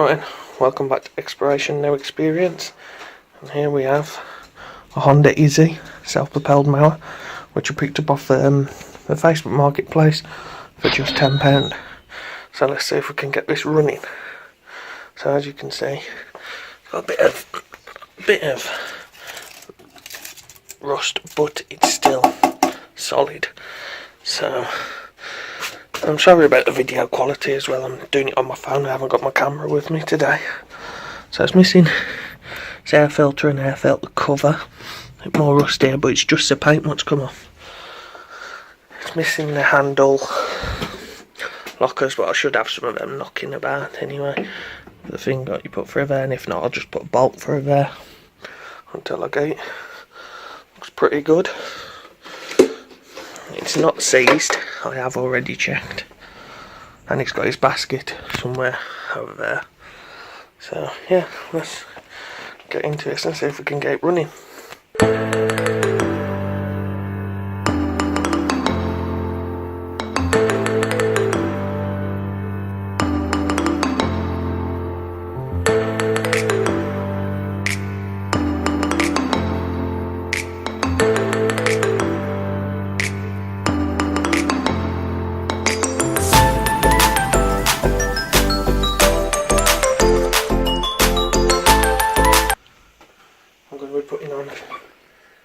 Right, welcome back to Exploration No Experience, and here we have a Honda Izzy self-propelled mower, which I picked up off the Facebook Marketplace for just £10. So let's see if we can get this running. So as you can see, it's got a bit of rust, but it's still solid. So I'm sorry about the video quality as well. I'm doing it on my phone. I haven't got my camera with me today. So it's missing its air filter and air filter cover. A bit more rust here, but it's just the paint what's come off. It's missing the handle lockers, but I should have some of them knocking about anyway. The thing that you put through there, and if not, I'll just put a bolt through there until I get it. Looks pretty good. It's not seized, I have already checked, and it's got his basket somewhere over there. So yeah, let's get into this and see if we can get it running. I'm going to be putting on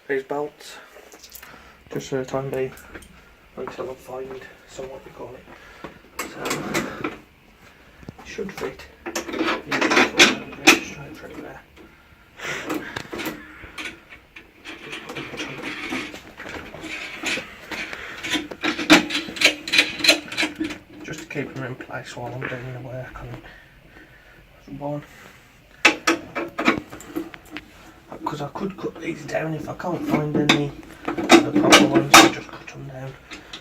these belts just for the time being until I find what you call it. So it should fit. Just straight through there. Just to keep them in place while I'm doing the work on it. One. Because I could cut these down if I can't find any of the proper ones, I'll just cut them down.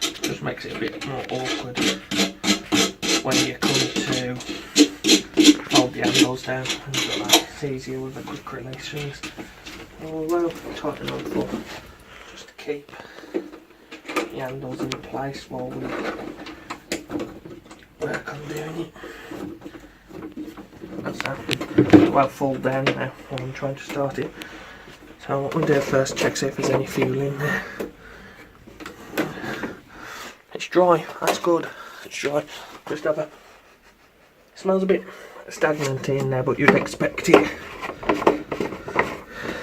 It just makes it a bit more awkward when you come to fold the handles down, and it's easier with the quick release things. Well, tighten on full just to keep the handles in place while we work on doing it. That's that. Well, fold down now while I'm trying to start it. So what we'll do first, check see if there's any fuel in there. It's dry, that's good. It's dry. Just have a. Smells a bit stagnant in there, but you'd expect it.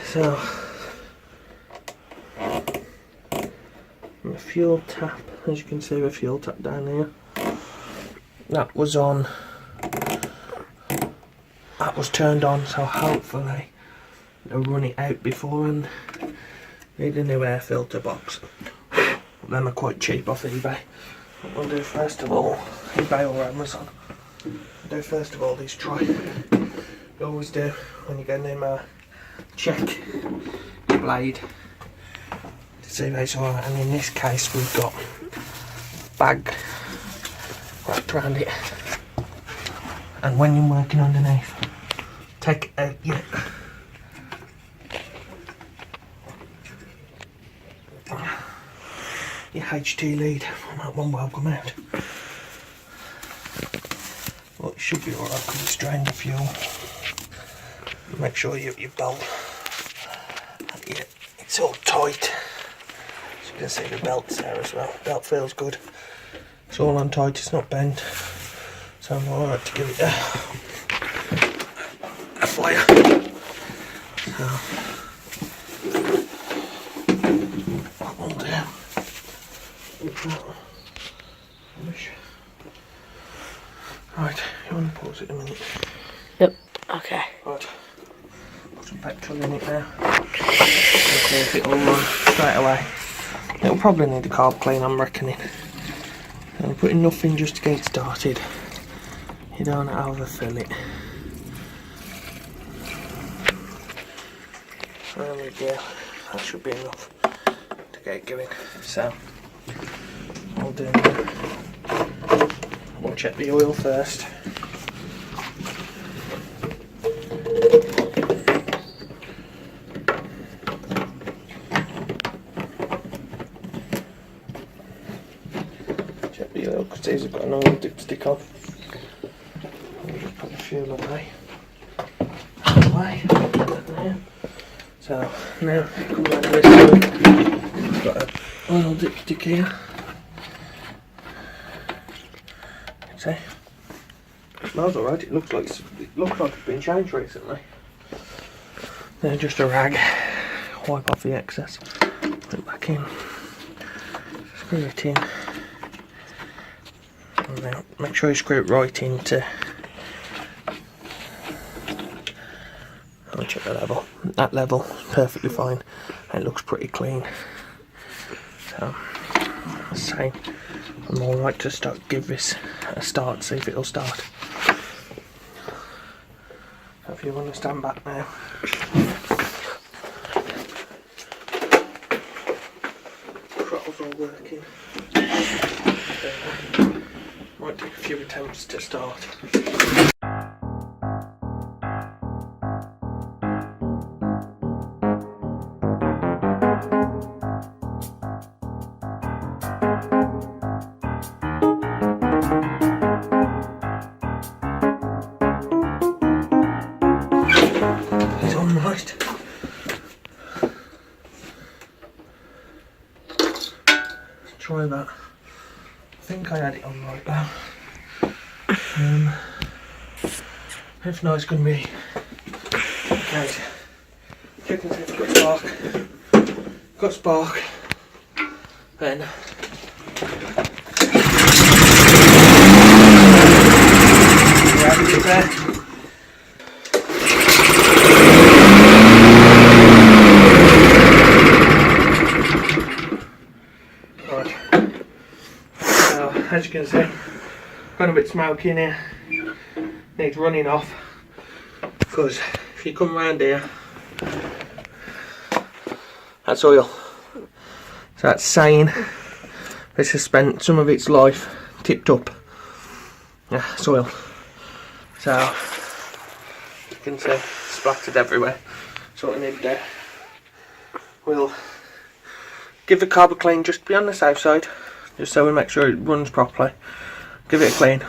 So the fuel tap, as you can see, the fuel tap down here. That was on. That was turned on, so hopefully they'll run it out before and need a new air filter box. Them are quite cheap off eBay. What we'll do first of all, eBay or Amazon, we'll do first of all these try. You always do when you get a new mower, check your blade to see if it's alright, and in this case we've got a bag wrapped around it. And when you're working underneath, take out your HT lead. That one will come out. Well, it should be alright because it's drained the fuel. Make sure your belt, it's all tight. As you can see, the belt's there as well. Belt feels good. It's all on tight, it's not bent. So I'm alright to give it a flare. So that will do. Right, you want to pause it a minute? Yep, okay. Right, put some petrol in it now. See if it'll run straight away. It'll probably need a carb clean, I'm reckoning. I'm putting nothing just to get it started. You don't want to overfill it. There we go. That should be enough to get it going. So, I'll do that. We'll check the oil first. Check the oil because these have got an oil dipstick on. put the fuel away. There. So now come around this side. It's got a little dipstick here. See? It smells alright. It looks like it's been changed recently. Then just a rag. Wipe off the excess. Put it back in. Screw it in. And then make sure you screw it right into. I'll check the level. That level is perfectly fine. It looks pretty clean. So, same. I'm alright to give this a start, see if it'll start. So if you want to stand back now. Throttle's all working. Might take a few attempts to start. He's on right. Let's try that. I think I had it on right now. If not, it's going to be okay. Checking if it's got spark. Got spark. Then it's there. Right. So as you can see, got a bit smoky in here. Needs running off, because if you come round here, that's oil. So that's saying this has spent some of its life tipped up. Yeah, it's oil. So you can see splattered everywhere. So what we need to do, we'll give the carb a clean just to be on the safe side, just so we make sure it runs properly. Give it a clean.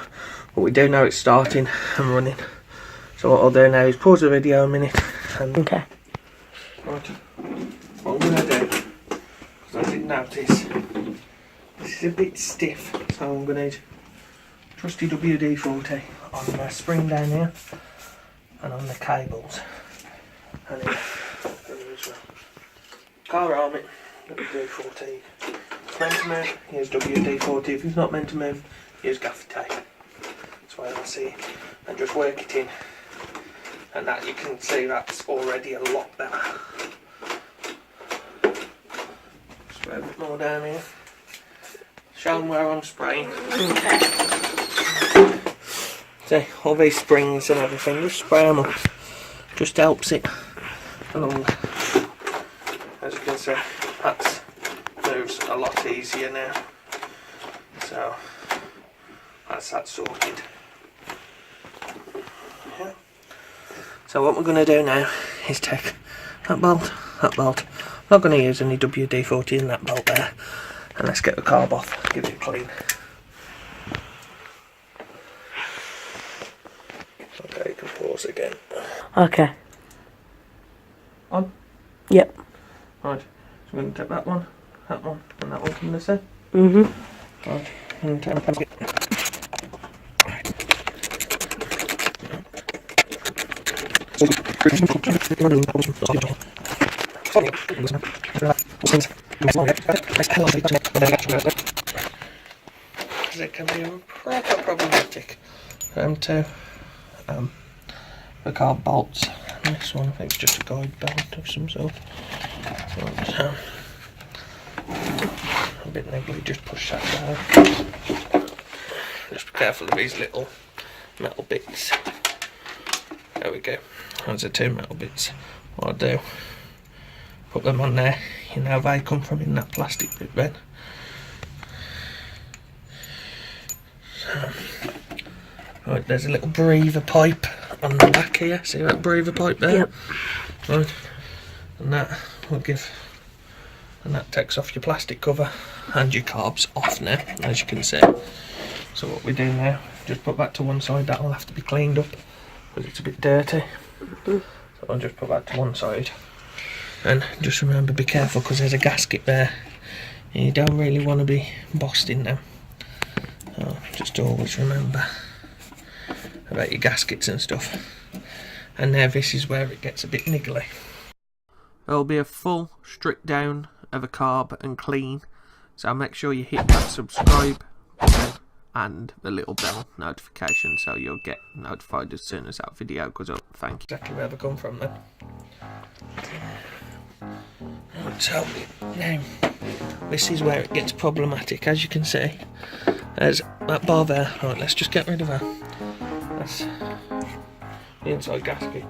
But we do know it's starting and running. So what I'll do now is pause the video a minute. And Okay. Right. What I'm going to do, because I did notice, this is a bit stiff. So I'm going to need trusty WD-40 on the spring down here and on the cables. And here as well. Car helmet, WD-40. If it's meant to move, use WD-40. If it's not meant to move, use gaffer tape. That's why I see it, and just work it in, and that you can see that's already a lot better. Spray a bit more down here. Show them where I'm spraying. See, all these springs and everything, just spray them up. Just helps it along. As you can see, that moves a lot easier now. So that's that sorted. Yeah. So what we're going to do now is take that bolt. I'm not going to use any WD-40 in that bolt there. And let's get the carb off, give it a clean. Okay, you can pause again. Okay. On? Yep. Right, so we're going to take that one, and that one from this end. Mm-hmm. Right, and take it. It can be rather problematic to the carb bolts. And this one I think is just a guide belt of some sort. So, a bit niggly, just push that down. Just be careful of these little metal bits. There we go. Those are two metal bits. What I'll do, put them on there. You know they come from in that plastic bit then. So, right, there's a little breather pipe on the back here. See that breather pipe there? Yep. Right, and that will give, and that takes off your plastic cover and your carbs off now, as you can see. So what we do now just put that to one side. That'll have to be cleaned up because it's a bit dirty. So I'll just put that to one side. And just remember, be careful because there's a gasket there. And you don't really want to be bossed in them. So just always remember about your gaskets and stuff. And now this is where it gets a bit niggly. There'll be a full strip down of a carb and clean, so make sure you hit that subscribe button and the little bell notification so you'll get notified as soon as that video goes up. Thank you. Exactly where they come from then. So now this is where it gets problematic, as you can see. There's that bar there. Right, let's just get rid of that. That's the inside gasket.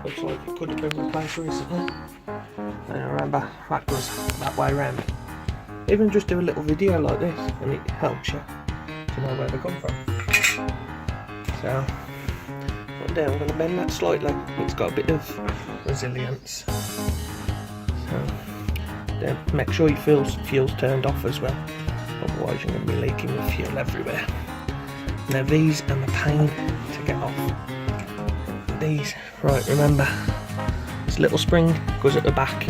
Looks like it could have been replaced recently. And remember, that goes that way around. Even just do a little video like this and it helps you to know where they come from. So what I'm doing, I'm going to bend that slightly. It's got a bit of resilience. So then make sure your fuel's turned off as well. Otherwise you're going to be leaking with fuel everywhere. Now these are the pain to get off. These, right, remember, this little spring goes at the back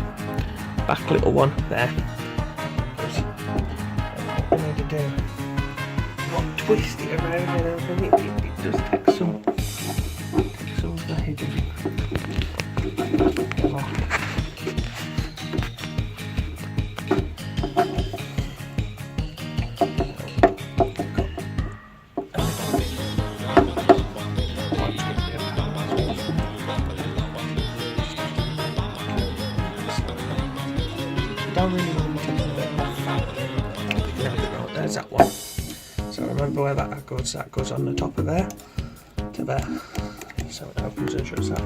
little one there. What we need to do, not twist it around and everything, it does take some of the hidden. Don't really want to be taking a bit of fat. No, there's that one. So remember where that goes. That goes on the top of there to there. So it opens and shuts out.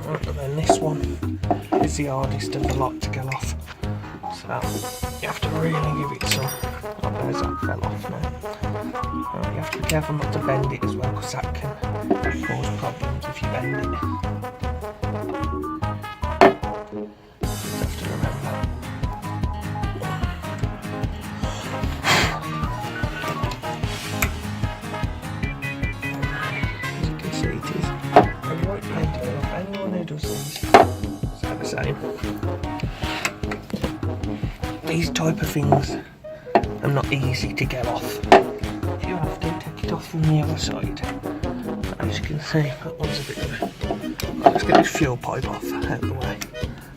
Right, and then this one is the hardest of the lot to get off. So you have to really give it some. Oh, there's that fell off now. Right, you have to be careful not to bend it as well because that can cause problems if you bend it. These type of things are not easy to get off. If you have to, take it off from the other side. As you can see, that one's a bit of a... Right, let's get this fuel pipe off out of the way.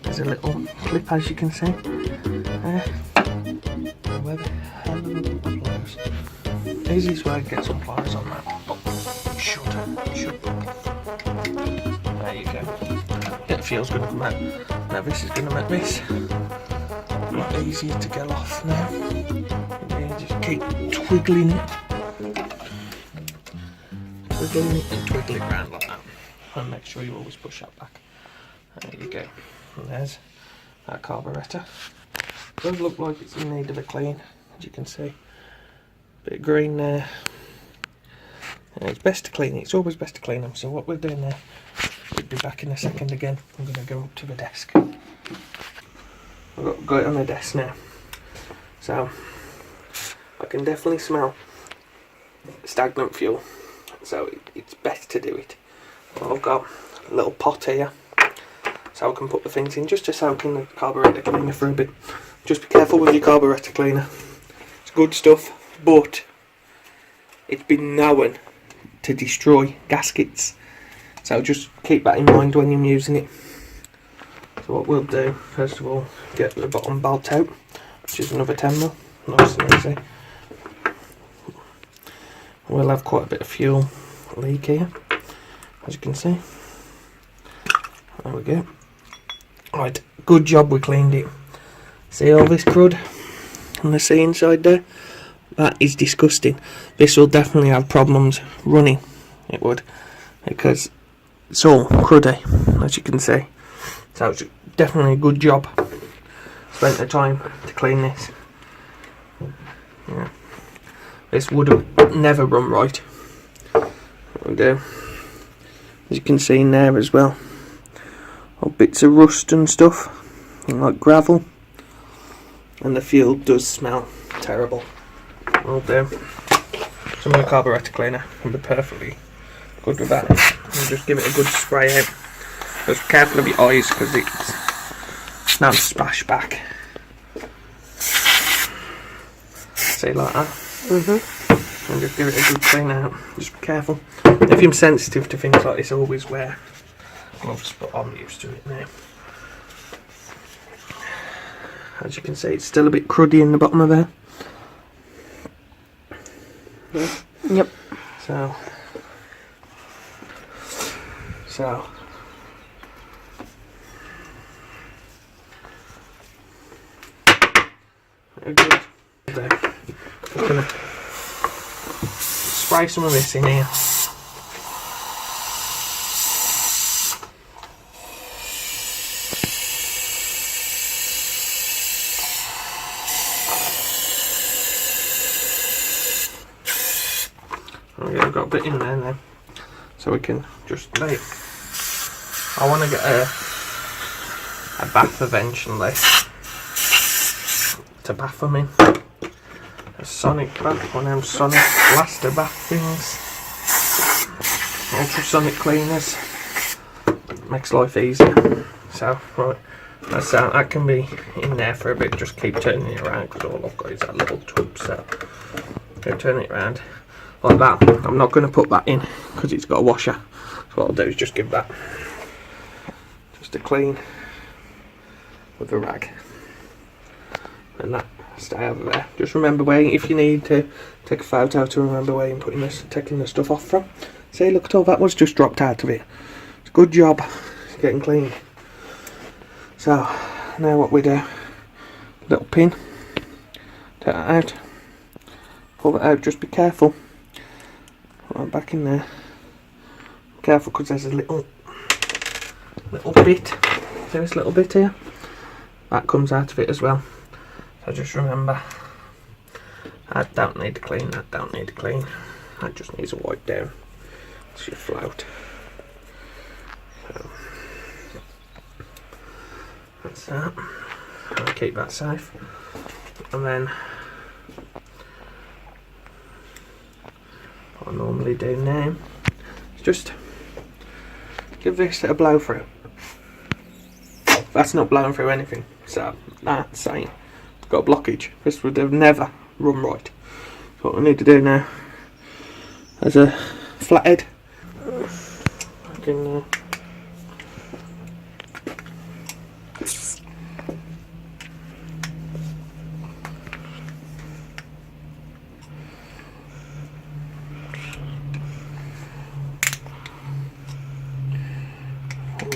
There's a little clip, as you can see. Where the hell are the pliers? Easiest way to get some pliers on that. But it should. There you go. Yeah, the fuel's going to come out. Now this is going to make this a lot easier to get off now. Yeah, just keep twiggling it. And twiggle it around like that. And make sure you always push that back. There you go. And there's that carburettor. Does look like it's in need of a clean, as you can see. Bit of green there. And it's best to clean it. It's always best to clean them. So what we're doing there, we'll be back in a second again. I'm going to go up to the desk. I've got it on the desk now. So I can definitely smell stagnant fuel. So it's best to do it. I've got a little pot here. So I can put the things in just to soak in the carburetor cleaner for a bit. Just be careful with your carburetor cleaner. It's good stuff, but it's been known to destroy gaskets. So just keep that in mind when you're using it. So what we'll do, first of all, get the bottom bolt out, which is another 10mm, nice and easy. We'll have quite a bit of fuel leak here, as you can see. There we go. Right, good job we cleaned it. See all this crud on the sea inside there? That is disgusting. This will definitely have problems running, it would, because it's all cruddy, as you can see. So it's definitely a good job. Spent the time to clean this. Yeah. This would have never run right. There we go. As you can see in there as well. All bits of rust and stuff, like gravel. And the fuel does smell terrible. Will do. So what some of the carburetor cleaner and be perfectly good with that. And just give it a good spray out. Just be careful of your eyes because it's now splash back. See, like that. And just give it a good clean out. Just be careful. If you're sensitive to things like this, always wear gloves, but I'm used to it now. As you can see, it's still a bit cruddy in the bottom of there. Yep. So very good. There. I'm gonna spray some of this in here. Okay, I've got a bit in there now, so we can just like. I want to get a bath eventually to bath them in. A sonic bath, one of them sonic blaster bath things. Ultrasonic cleaners. Makes life easier. So, right, that can be in there for a bit. Just keep turning it around because all I've got is that little tub. So, go turn it around like that. I'm not going to put that in because it's got a washer. So what I'll do is just give that just a clean with a rag, and that stay over there. Just remember where, if you need to take a photo to remember where you're putting this, taking the stuff off from. See, look at all that was just dropped out of it. It's a good job getting clean. So now what we do, little pin, take that out, pull that out, just be careful. Put that back in there. Be careful because there's a little bit, see this little bit here? That comes out of it as well. So just remember, that don't need to clean, that don't need to clean. That just needs a wipe down. It's your float. So, that's that. I'll keep that safe. And then what I normally do now is just give this a blow through. That's not blowing through anything, so that's saying it's got a blockage. This would have never run right. So what we need to do now, as a flathead, I can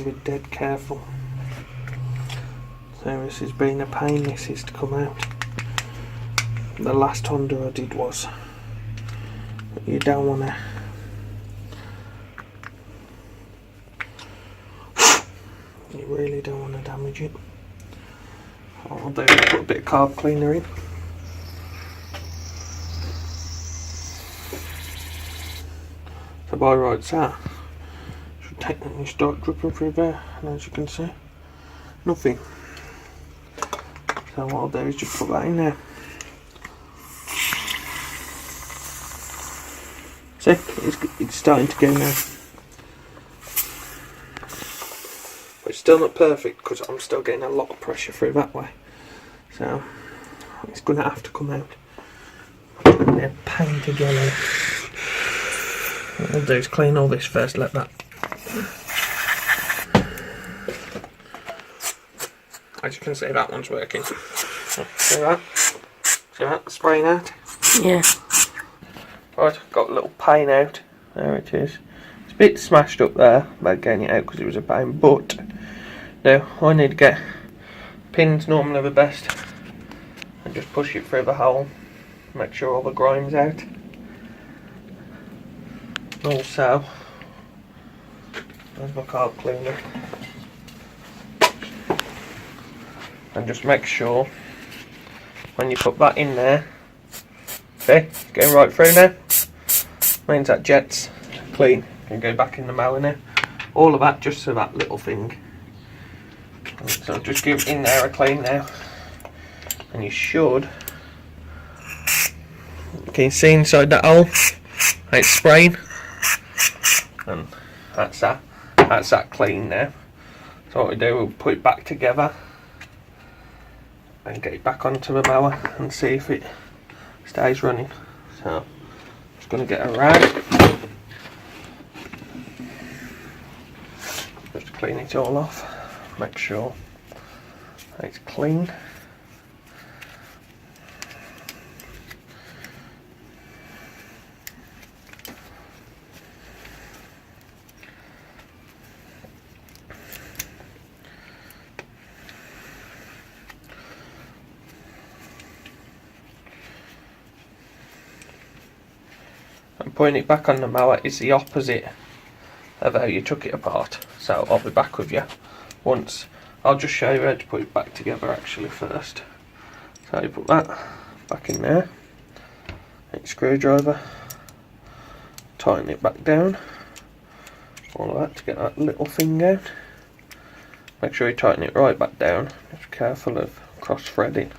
be dead careful. So this has been a pain, this is to come out. The last Honda I did was, but you don't want to, you really don't want to damage it. What I'll do is put a bit of carb cleaner in. So by rights that should take that and start dripping through there, and as you can see, nothing. So what I'll do is just put that in there. See, it's starting to go now. But it's still not perfect because I'm still getting a lot of pressure through that way. So it's going to have to come out. And they're pain together. What I'll do is clean all this first, let that. As you can see, that one's working. See that? See that? Spraying out? Yeah. Right, got a little pain out. There it is. It's a bit smashed up there about getting it out because it was a pain, but now I need to get pins, normally the best, and just push it through the hole. Make sure all the grime's out. Also, there's my carb cleaner. And just make sure when you put that in there, okay, it's going right through now, means that jet's clean, can go back in the mower now. All of that just for that little thing. So just give in there a clean now, and you should, can you see inside that hole? it's spraying, and that's that clean now. So what we do, we'll put it back together and get it back onto the mower and see if it stays running. So just going to get a rag just to clean it all off, make sure it's clean. And putting it back on the mower is the opposite of how you took it apart. So I'll be back with you once. I'll just show you how to put it back together actually first. So you put that back in there, take screwdriver, tighten it back down, all of that to get that little thing out. Make sure you tighten it right back down, just careful of cross threading.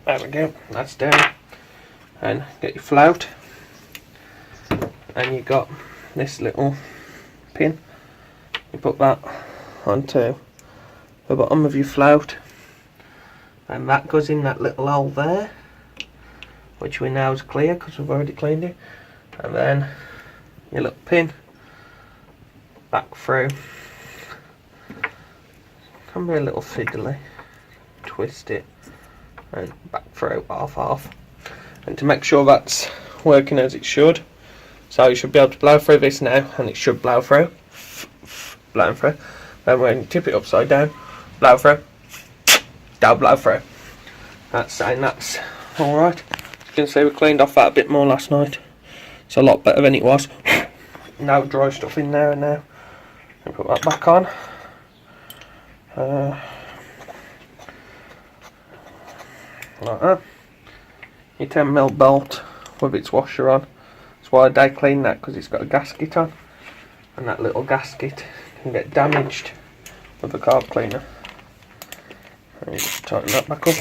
There we go, that's down. And get your flout, and you got this little pin. You put that onto the bottom of your flout, and that goes in that little hole there, which we know is clear because we've already cleaned it. And then your little pin back through. Can be a little fiddly. Twist it and back through half. And to make sure that's working as it should, so you should be able to blow through this now, and it should blow through. Blowing through. Then when you tip it upside down, blow through. Don't blow through. That's saying that's alright. As you can see, we cleaned off that a bit more last night. It's a lot better than it was. No dry stuff in there now. And put that back on. Like that. Your 10mm bolt with its washer on. That's why I clean that, because it's got a gasket on, and that little gasket can get damaged with a carb cleaner. And you just tighten that back up.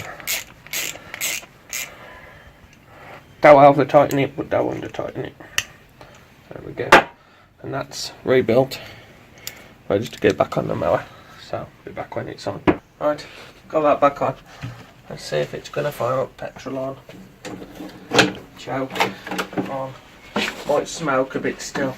Don't over tighten it, but don't under tighten it. There we go. And that's rebuilt, ready to get back on the mower. So I'll be back when it's on. Right, got that back on. Let's see if it's going to fire up petrol on. Choke on. Might smoke a bit still.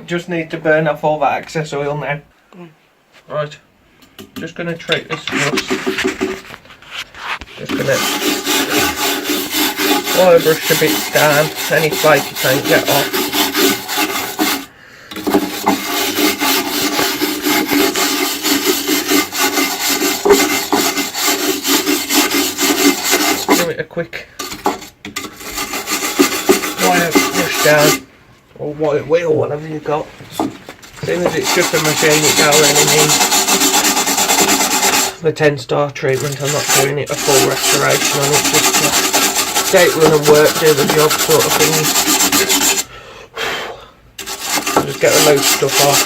Just need to burn off all that excess oil now. Right, just going to treat this rust. Just going to wire brush the bits down, any flaky paint get off. Give it a quick wire brush down. Or white wheel, whatever you got. Seeing as it's just a machine, it don't really need the 10-star treatment. I'm not doing it a full restoration on it, just to get it run and work, do the job sort of thing. Just get the loose stuff off.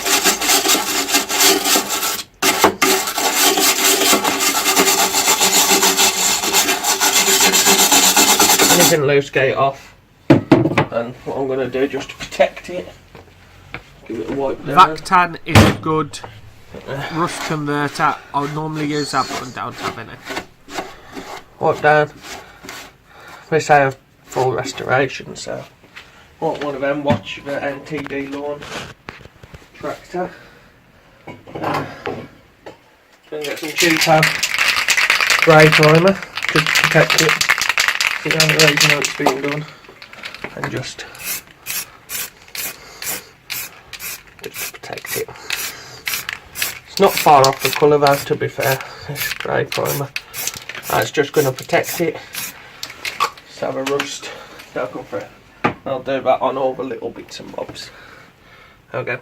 Anything loose, get it off. And what I'm going to do, just to protect it, give it a wipe down. Vactan is a good rust converter. I would normally use that, but I don't have any. Wipe down. We say a full restoration, so want one of them, watch the NTD lawn tractor. Gonna get some cheapo grey primer to protect it. See how you know it's been done. And just to protect it. It's not far off the colour though, to be fair, this spray primer. That's just going to protect it. Just have a rust. Don't go for it. I'll do that on all the little bits and bobs. Okay.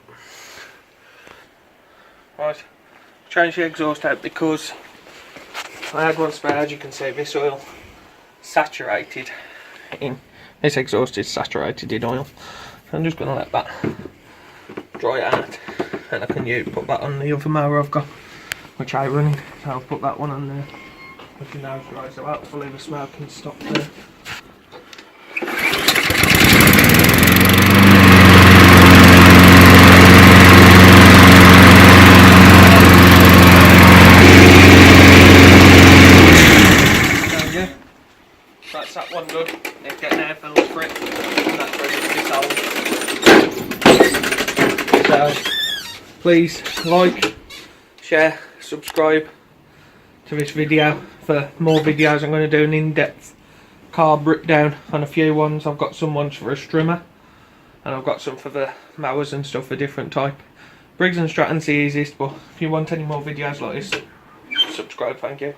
Right, change the exhaust out because I had one spray, as you can see, this oil saturated in, this exhaust is saturated in oil. So I'm just going to let that dry out, and I can put that on the other mower I've got, which I'm running. So I'll put that one on there, which now dry, so hopefully the smoke can stop there. That's that one done. Need to get an air filter for it, and that's ready to be sold. So, please like, share, subscribe to this video for more videos. I'm going to do an in-depth carb breakdown on a few ones. I've got some ones for a strimmer, and I've got some for the mowers and stuff for different type. Briggs and Stratton's the easiest, but if you want any more videos like this, subscribe, thank you.